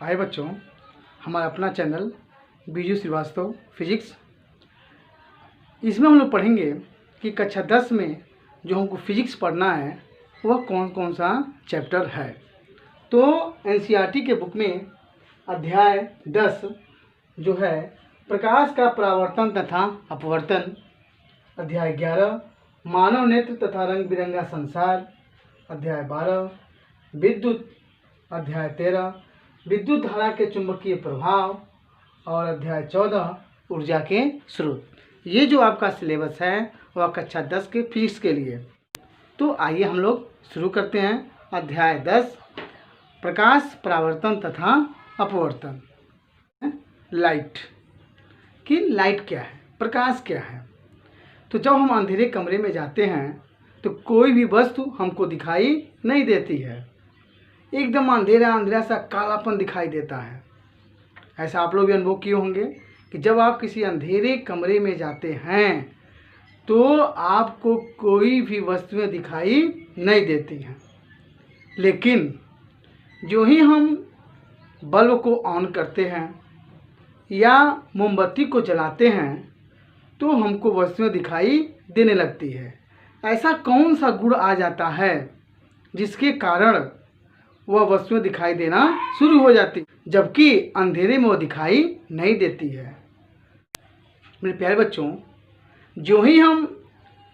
आए बच्चों, हमारा अपना चैनल बीजू श्रीवास्तव फिजिक्स। इसमें हम लोग पढ़ेंगे कि कक्षा 10 में जो हमको फिजिक्स पढ़ना है वह कौन कौन सा चैप्टर है। तो एनसीईआरटी के बुक में अध्याय 10 जो है प्रकाश का परावर्तन तथा अपवर्तन, अध्याय 11 मानव नेत्र तथा रंग बिरंगा संसार, अध्याय 12 विद्युत, अध्याय 13 विद्युत धारा के चुंबकीय प्रभाव और अध्याय 14 ऊर्जा के स्रोत। ये जो आपका सिलेबस है वह कक्षा 10 के फिजिक्स के लिए। तो आइए हम लोग शुरू करते हैं। अध्याय 10 प्रकाश परावर्तन तथा अपवर्तन। लाइट कि लाइट क्या है, प्रकाश क्या है। तो जब हम अंधेरे कमरे में जाते हैं तो कोई भी वस्तु हमको दिखाई नहीं देती है, एकदम अंधेरा अंधेरा सा कालापन दिखाई देता है। ऐसा आप लोग भी अनुभव किए होंगे कि जब आप किसी अंधेरे कमरे में जाते हैं तो आपको कोई भी वस्तुएं दिखाई नहीं देती हैं, लेकिन जो ही हम बल्ब को ऑन करते हैं या मोमबत्ती को जलाते हैं तो हमको वस्तुएं दिखाई देने लगती है। ऐसा कौन सा गुण आ जाता है जिसके कारण वह वस्तुएं दिखाई देना शुरू हो जाती, जबकि अंधेरे में वह दिखाई नहीं देती है। मेरे प्यारे बच्चों, जो ही हम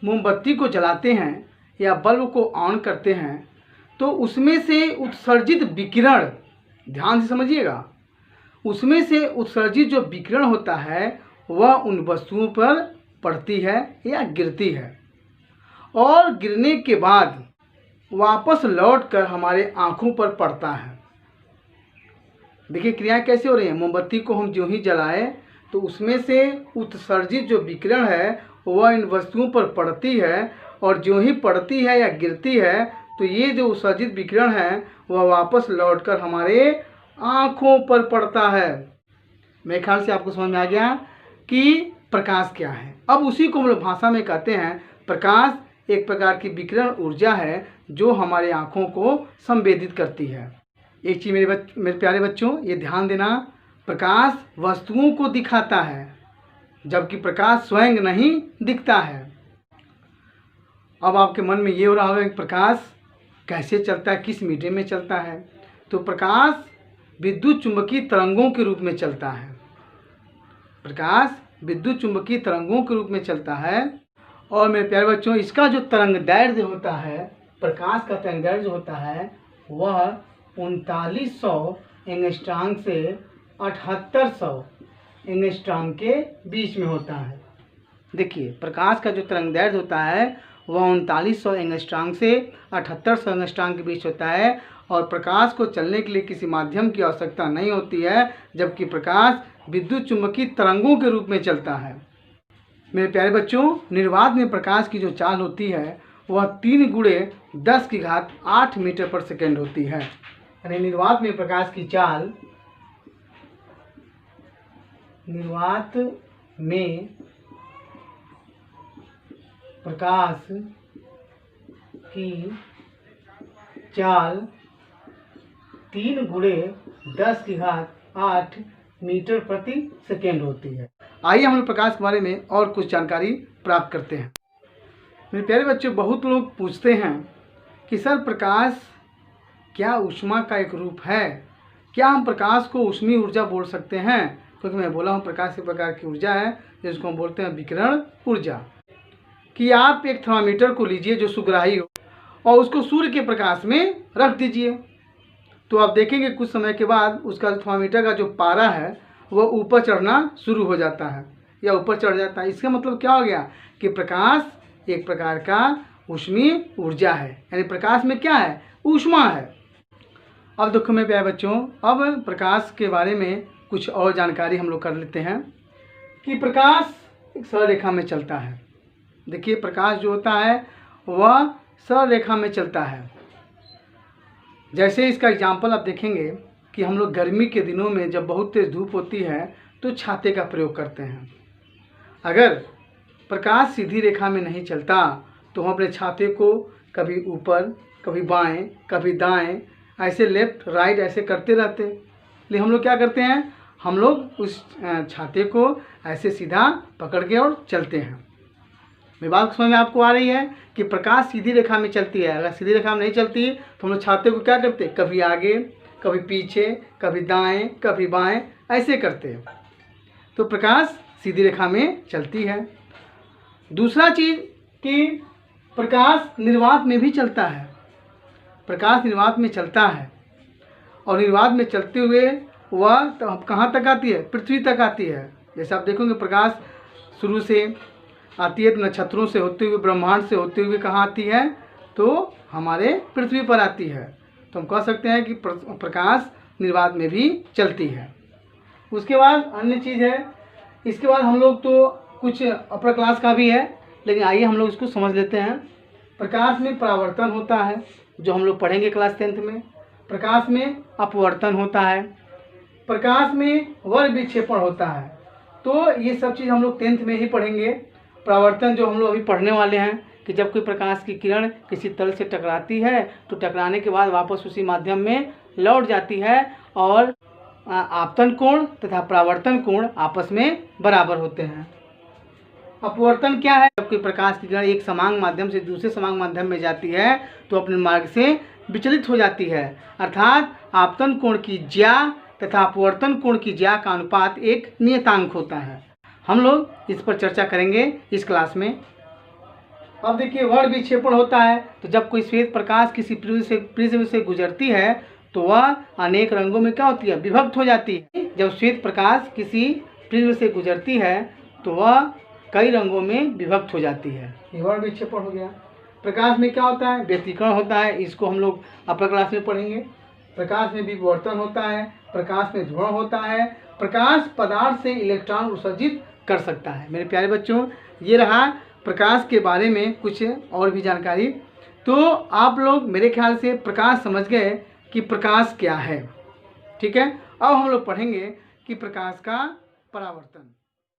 मोमबत्ती को जलाते हैं या बल्ब को ऑन करते हैं तो उसमें से उत्सर्जित विकिरण, ध्यान से समझिएगा, उसमें से उत्सर्जित जो विकिरण होता है वह उन वस्तुओं पर पड़ती है या गिरती है और गिरने के बाद वापस लौटकर हमारे आँखों पर पड़ता है। देखिए क्रियाएं कैसे हो रही हैं। मोमबत्ती को हम जो ही जलाएं तो उसमें से उत्सर्जित जो विकिरण है वह इन वस्तुओं पर पड़ती है और जो ही पड़ती है या गिरती है तो ये जो उत्सर्जित विकिरण है वह वापस लौटकर हमारे आँखों पर पड़ता है। मेरे ख्याल से आपको समझ में आ गया कि प्रकाश क्या है। अब उसी को हम लोग भाषा में कहते हैं प्रकाश एक प्रकार की विकिरण ऊर्जा है जो हमारे आँखों को संवेदित करती है। एक चीज़ मेरे प्यारे बच्चों, ये ध्यान देना, प्रकाश वस्तुओं को दिखाता है जबकि प्रकाश स्वयं नहीं दिखता है। अब आपके मन में ये हो रहा होगा कि प्रकाश कैसे चलता है, किस मीडियम में चलता है। तो प्रकाश विद्युत चुंबकीय तरंगों के रूप में चलता है। प्रकाश विद्युत चुंबकीय तरंगों के रूप में चलता है और मेरे प्यारे बच्चों, इसका जो तरंगदैर्घ्य होता है, प्रकाश का तरंगदैर्घ्य होता है वह 3900 एंगस्ट्रॉम से 7800 एंगस्ट्रॉम के बीच में होता है। देखिए प्रकाश का जो तरंगदैर्घ्य होता है वह 3900 एंगस्ट्रॉम से 7800 एंगस्ट्रॉम के बीच होता है और प्रकाश को चलने के लिए किसी माध्यम की आवश्यकता नहीं होती है, जबकि प्रकाश विद्युत चुंबकीय तरंगों के रूप में चलता है। मेरे प्यारे बच्चों, निर्वात में प्रकाश की जो चाल होती है वह 3 × 10⁸ मीटर पर सेकेंड होती है। यानी निर्वात में प्रकाश की चाल, निर्वात में प्रकाश की चाल 3 × 10⁸ मीटर प्रति सेकेंड होती है। आइए हम लोग प्रकाश के बारे में और कुछ जानकारी प्राप्त करते हैं। मेरे प्यारे बच्चों, बहुत लोग पूछते हैं कि सर प्रकाश क्या ऊष्मा का एक रूप है, क्या हम प्रकाश को ऊष्मीय ऊर्जा बोल सकते हैं? क्योंकि मैं बोला हूँ प्रकाश एक प्रकार की ऊर्जा है जिसको हम बोलते हैं विकिरण ऊर्जा। कि आप एक थर्मामीटर को लीजिए जो सुग्राही हो और उसको सूर्य के प्रकाश में रख दीजिए तो आप देखेंगे कुछ समय के बाद उसका थर्मामीटर का जो पारा है वह ऊपर चढ़ना शुरू हो जाता है या ऊपर चढ़ जाता है। इसका मतलब क्या हो गया कि प्रकाश एक प्रकार का ऊष्मीय ऊर्जा है, यानी प्रकाश में क्या है, ऊष्मा है। अब देखो मेरे प्यारे बच्चों, अब प्रकाश के बारे में कुछ और जानकारी हम लोग कर लेते हैं कि प्रकाश एक सरल रेखा में चलता है। देखिए प्रकाश जो होता है वह सरल रेखा में चलता है। जैसे इसका एग्जाम्पल आप देखेंगे कि हम लोग गर्मी के दिनों में जब बहुत तेज़ धूप होती है तो छाते का प्रयोग करते हैं। अगर प्रकाश सीधी रेखा में नहीं चलता तो हम अपने छाते को कभी ऊपर, कभी बाएं, कभी दाएं, ऐसे लेफ्ट राइट ऐसे करते रहते, इसलिए हम लोग क्या करते हैं, हम लोग उस छाते को ऐसे सीधा पकड़ के और चलते हैं। मेरी बात समझ में आपको आ रही है कि प्रकाश सीधी रेखा में चलती है। अगर सीधी रेखा में नहीं चलती तो हम लोग छाते को क्या करते, कभी आगे, कभी पीछे, कभी दाएं, कभी बाएं, ऐसे करते हैं। तो प्रकाश सीधी रेखा में चलती है। दूसरा चीज़ कि प्रकाश निर्वात में भी चलता है। प्रकाश निर्वात में चलता है और निर्वात में चलते हुए वह तो कहाँ तक आती है, पृथ्वी तक आती है। जैसे आप देखोगे प्रकाश शुरू से आती है तो नक्षत्रों से होते हुए, ब्रह्मांड से होते हुए कहाँ आती है, तो हमारे पृथ्वी पर आती है। तो हम कह सकते हैं कि प्रकाश निर्वात में भी चलती है। उसके बाद अन्य चीज़ है, इसके बाद हम लोग तो कुछ अपर क्लास का भी है, लेकिन आइए हम लोग इसको समझ लेते हैं। प्रकाश में परावर्तन होता है, जो हम लोग पढ़ेंगे क्लास 10th में। प्रकाश में अपवर्तन होता है, प्रकाश में वर्ग विक्षेपण होता है। तो ये सब चीज़ हम लोग 10th में ही पढ़ेंगे। परावर्तन जो हम लोग अभी पढ़ने वाले हैं कि जब कोई प्रकाश की किरण किसी तल से टकराती है तो टकराने के बाद वापस उसी माध्यम में लौट जाती है और आपतन कोण तथा परावर्तन कोण आपस में बराबर होते हैं। अपवर्तन क्या है, जब कोई प्रकाश की किरण एक समान माध्यम से दूसरे समान माध्यम में जाती है तो अपने मार्ग से विचलित हो जाती है, अर्थात आपतन कोण की ज्या तथा अपवर्तन कोण की ज्या का अनुपात एक नियतांक होता है। हम लोग इस पर चर्चा करेंगे इस क्लास में। अब देखिए वर्ण विक्षेपण होता है, तो जब कोई श्वेत प्रकाश किसी प्रिज्म से गुजरती है तो वह अनेक रंगों में क्या होती है, विभक्त हो जाती है। जब श्वेत प्रकाश किसी प्रिज्म से गुजरती है तो वह कई रंगों में विभक्त हो जाती है। ये वर्ण विक्षेपण हो गया। प्रकाश में क्या होता है, व्यतिकरण होता है, इसको हम लोग अपर क्लास में पढ़ेंगे। प्रकाश में विवर्तन होता है, प्रकाश में ध्रुवण होता है, प्रकाश पदार्थ से इलेक्ट्रॉन उत्सर्जित कर सकता है। मेरे प्यारे बच्चों, ये रहा प्रकाश के बारे में कुछ और भी जानकारी। तो आप लोग मेरे ख्याल से प्रकाश समझ गए कि प्रकाश क्या है, ठीक है। अब हम लोग पढ़ेंगे कि प्रकाश का परावर्तन।